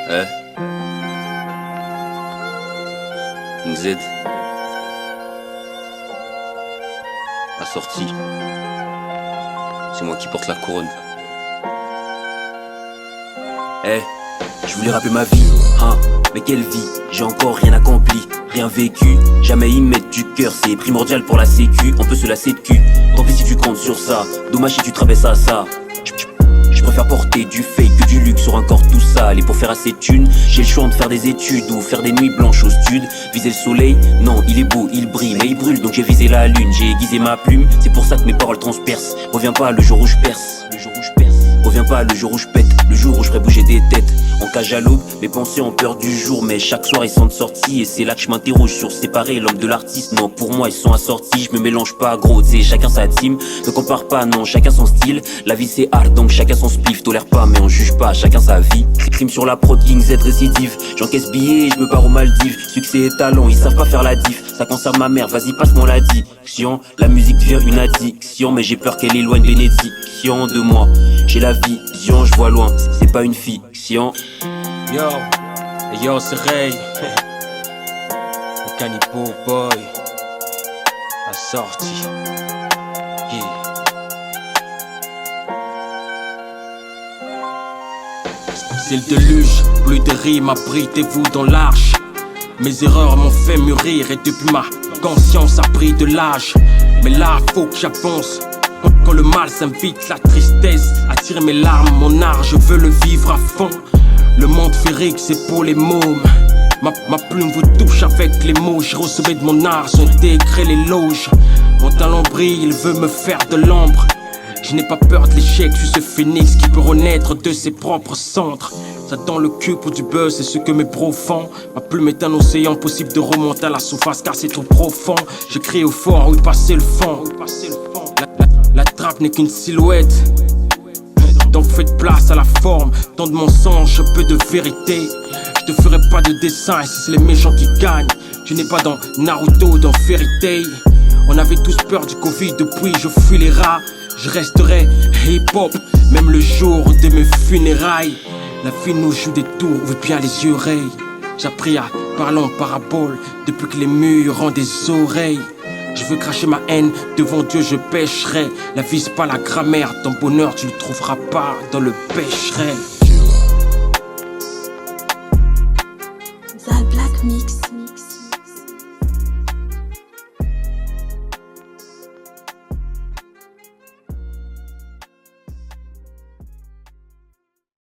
Eh, King Z, assorti. C'est moi qui porte la couronne. Eh, je voulais rapper ma vie, hein, mais quelle vie, j'ai encore rien accompli, rien vécu, jamais y mettre du cœur, c'est primordial pour la sécu, on peut se lasser de cul, tant pis si tu comptes sur ça, dommage si tu traverses à ça. Je préfère porter du fake que du luxe sur un corps tout sale. Et pour faire assez de thunes, j'ai le choix de faire des études ou faire des nuits blanches au stud. Viser le soleil, non il est beau, il brille, mais il brûle, donc j'ai visé la lune. J'ai aiguisé ma plume, c'est pour ça que mes paroles transpercent. Reviens pas le jour où je perce, le jour où je perce. Reviens pas le jour où je pète, le jour où je ferai bouger des têtes. En cage à l'aube, mes pensées ont peur du jour, mais chaque soir ils sont de sortie. Et c'est là que je m'interroge sur séparer l'homme de l'artiste. Non, pour moi ils sont assortis, je me mélange pas gros, tu sais, chacun sa team. Ne compare pas, non, chacun son style. La vie c'est hard, donc chacun son spliff. Tolère pas, mais on juge pas, chacun sa vie. Crime sur la prod, King Z récidive. J'encaisse billets, je me barre aux Maldives. Succès et talent, ils savent pas faire la diff. Ça concerne ma mère, vas-y passe-moi l'addiction. La musique devient une addiction, mais j'ai peur qu'elle éloigne bénédiction de moi. J'ai la vision, je vois loin, c'est pas une fiction. Yo, c'est Ray. Le Canipo Boy. Assorti. Yeah. C'est le déluge, plus de rimes, abritez-vous dans l'arche. Mes erreurs m'ont fait mûrir et depuis ma conscience a pris de l'âge. Mais là, faut que j'avance. Quand le mal s'invite, la tristesse attire mes larmes. Mon art, je veux le vivre à fond. Le monde féerique, c'est pour les mômes. Ma plume vous touche avec les mots. J'ai reçu de mon art, sont intégrés les loges. Mon talent brille, il veut me faire de l'ombre. Je n'ai pas peur de l'échec, je suis ce phénix qui peut renaître de ses propres cendres. Ça dans le cul pour du buzz, c'est ce que mes pros font. Ma plume est un océan, possible de remonter à la surface car c'est trop profond. J'écris au fort, où passer le fond. La trappe n'est qu'une silhouette, donc faites place à la forme. Dans de mensonges, peu de vérité. Je te ferai pas de dessin et si c'est les méchants qui gagnent. Tu n'es pas dans Naruto, dans Fairy Tail. On avait tous peur du Covid, depuis je fuis les rats. Je resterai hip-hop, même le jour de mes funérailles. La vie nous joue des tours, ouvre bien les yeux rails. J'ai appris à parler en parabole, depuis que les murs ont des oreilles. Je veux cracher ma haine, devant Dieu je pêcherai. La vie c'est pas la grammaire, ton bonheur tu le trouveras pas dans le pêcheret.